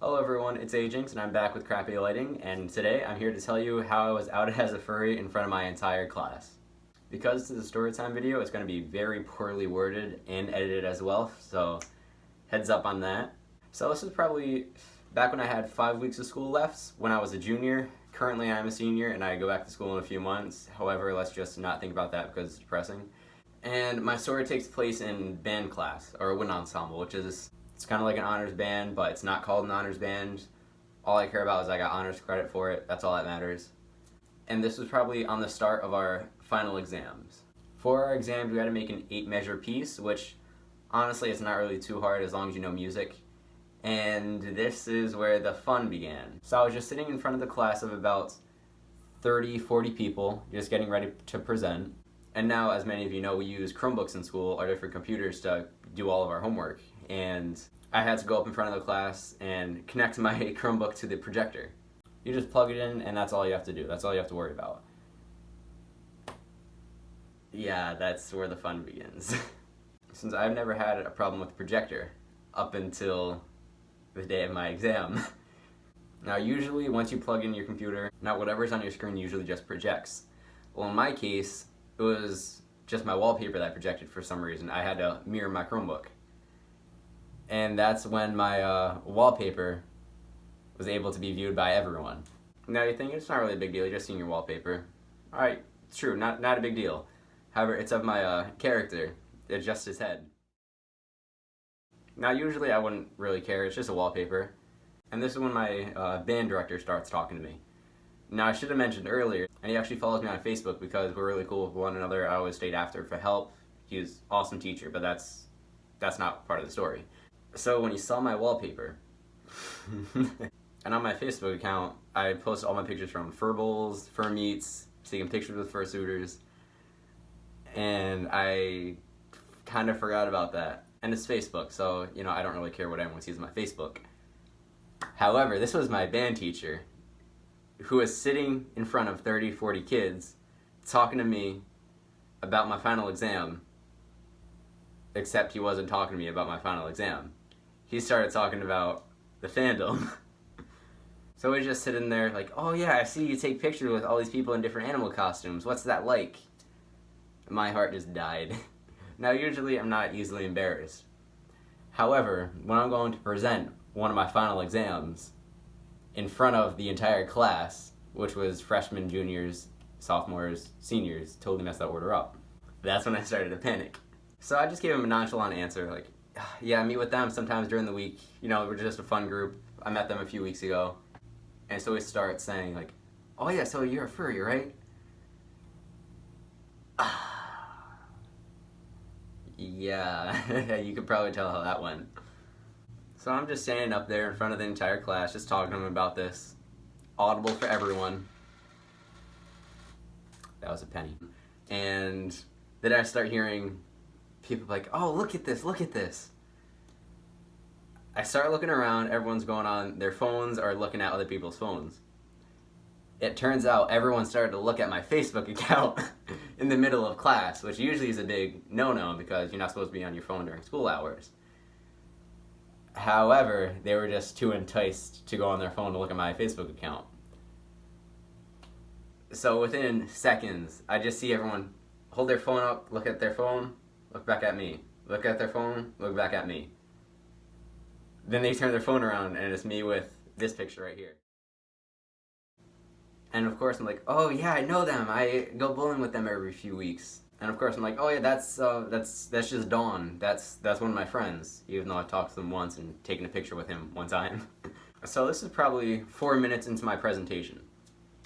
Hello everyone, it's Agent and I'm back with crappy lighting, and today I'm here to tell you how I was outed as a furry in front of my entire class. Because this is a story time video, it's going to be very poorly worded and edited as well, so heads up on that. So this is probably back when I had 5 weeks of school left, when I was a junior. Currently I'm a senior and I go back to school in a few months. However, let's just not think about that because it's depressing. And my story takes place in band class, or wind ensemble, which is it's kind of like an honors band, but it's not called an honors band. All I care about is I got honors credit for it. That's all that matters. And this was probably on the start of our final exams. For our exams, we had to make an 8-measure piece, which honestly it's not really too hard as long as you know music. And this is where the fun began. So I was just sitting in front of the class of about 30-40 people, just getting ready to present. And now, as many of you know, we use Chromebooks in school, or different computers, to do all of our homework. And I had to go up in front of the class and connect my Chromebook to the projector. You just plug it in and that's all you have to do. That's all you have to worry about. Yeah, that's where the fun begins. Since I've never had a problem with the projector up until the day of my exam. Now usually once you plug in your computer, now whatever's on your screen usually just projects. Well, in my case, it was just my wallpaper that projected for some reason. I had to mirror my Chromebook. And that's when my wallpaper was able to be viewed by everyone. Now you think it's not really a big deal, you're just seeing your wallpaper. Alright, it's true, not a big deal. However, it's of my character. It's just his head. Now usually I wouldn't really care, it's just a wallpaper. And this is when my band director starts talking to me. Now I should have mentioned earlier, and he actually follows me on Facebook because we're really cool with one another. I always stayed after for help. He was an awesome teacher, but that's not part of the story. So when he saw my wallpaper, and on my Facebook account, I post all my pictures from fur bowls, fur meets, taking pictures with fursuiters, and I kind of forgot about that. And it's Facebook, so you know I don't really care what anyone sees on my Facebook. However, this was my band teacher, who was sitting in front of 30-40 kids, talking to me about my final exam, except he wasn't talking to me about my final exam. He started talking about the fandom. So we're just sitting there like, oh yeah, I see you take pictures with all these people in different animal costumes. What's that like? My heart just died. Now usually I'm not easily embarrassed. However, when I'm going to present one of my final exams in front of the entire class, which was freshmen, juniors, sophomores, seniors, totally messed that order up, that's when I started to panic. So I just gave him a nonchalant answer like, yeah, I meet with them sometimes during the week. You know, we're just a fun group. I met them a few weeks ago. And so he starts saying like, oh yeah, so you're a furry, right? Yeah, you could probably tell how that went. So I'm just standing up there in front of the entire class, just talking to him about this. Audible for everyone. That was a penny. And then I start hearing people like, oh, look at this, look at this. I start looking around, everyone's going on their phones or looking at other people's phones. It turns out everyone started to look at my Facebook account in the middle of class, which usually is a big no-no because you're not supposed to be on your phone during school hours. However, they were just too enticed to go on their phone to look at my Facebook account. So within seconds, I just see everyone hold their phone up, look at their phone, look back at me. Look at their phone, look back at me. Then they turn their phone around and it's me with this picture right here. And of course I'm like, oh yeah, I know them. I go bowling with them every few weeks. And of course I'm like, oh yeah, that's just Dawn. That's one of my friends, even though I talked to them once and taken a picture with him one time. So this is probably 4 minutes into my presentation.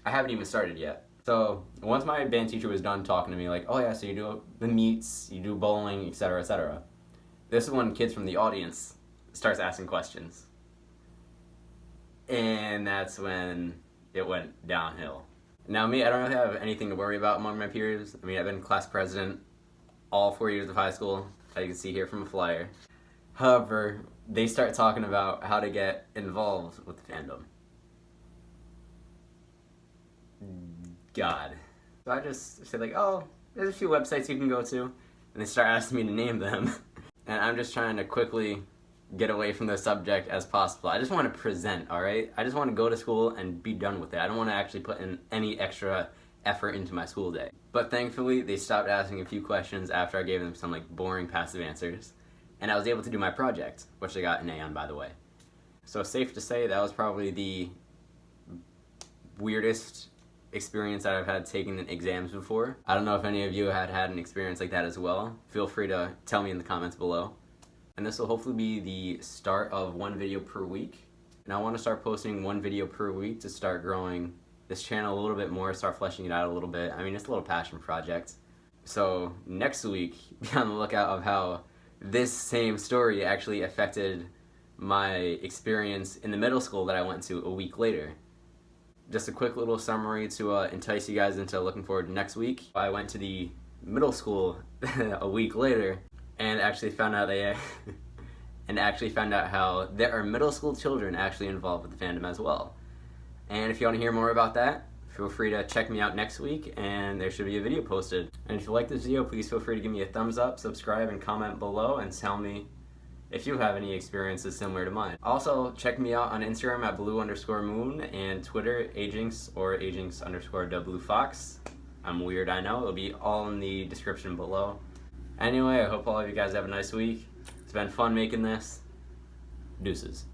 I haven't even started yet. So once my band teacher was done talking to me, like, oh yeah, so you do the meets, you do bowling, etc., etc. This is when kids from the audience starts asking questions. And that's when it went downhill. Now me, I don't really have anything to worry about among my peers. I mean, I've been class president all 4 years of high school, as you can see here from a flyer. However, they start talking about how to get involved with the fandom. God. So I just said like, oh, there's a few websites you can go to. And they start asking me to name them. And I'm just trying to quickly get away from the subject as possible. I just want to present, alright? I just want to go to school and be done with it. I don't want to actually put in any extra effort into my school day. But thankfully, they stopped asking a few questions after I gave them some like boring passive answers, and I was able to do my project, which I got an A on, by the way. So safe to say that was probably the weirdest experience that I've had taking exams before. I don't know if any of you had an experience like that as well. Feel free to tell me in the comments below. And this will hopefully be the start of one video per week. And I want to start posting one video per week to start growing this channel a little bit more, start fleshing it out a little bit. I mean, it's a little passion project. So next week, be on the lookout of how this same story actually affected my experience in the middle school that I went to a week later. Just a quick little summary to entice you guys into looking forward to next week. I went to the middle school a week later and actually found out how there are middle school children actually involved with the fandom as well. And if you want to hear more about that, feel free to check me out next week, and there should be a video posted. And if you like this video, please feel free to give me a thumbs up, subscribe, and comment below, and tell me if you have any experiences similar to mine. Also, check me out on Instagram at blue_moon and Twitter, Ajinx or Ajinx_WFox. I'm weird, I know. It'll be all in the description below. Anyway, I hope all of you guys have a nice week. It's been fun making this. Deuces.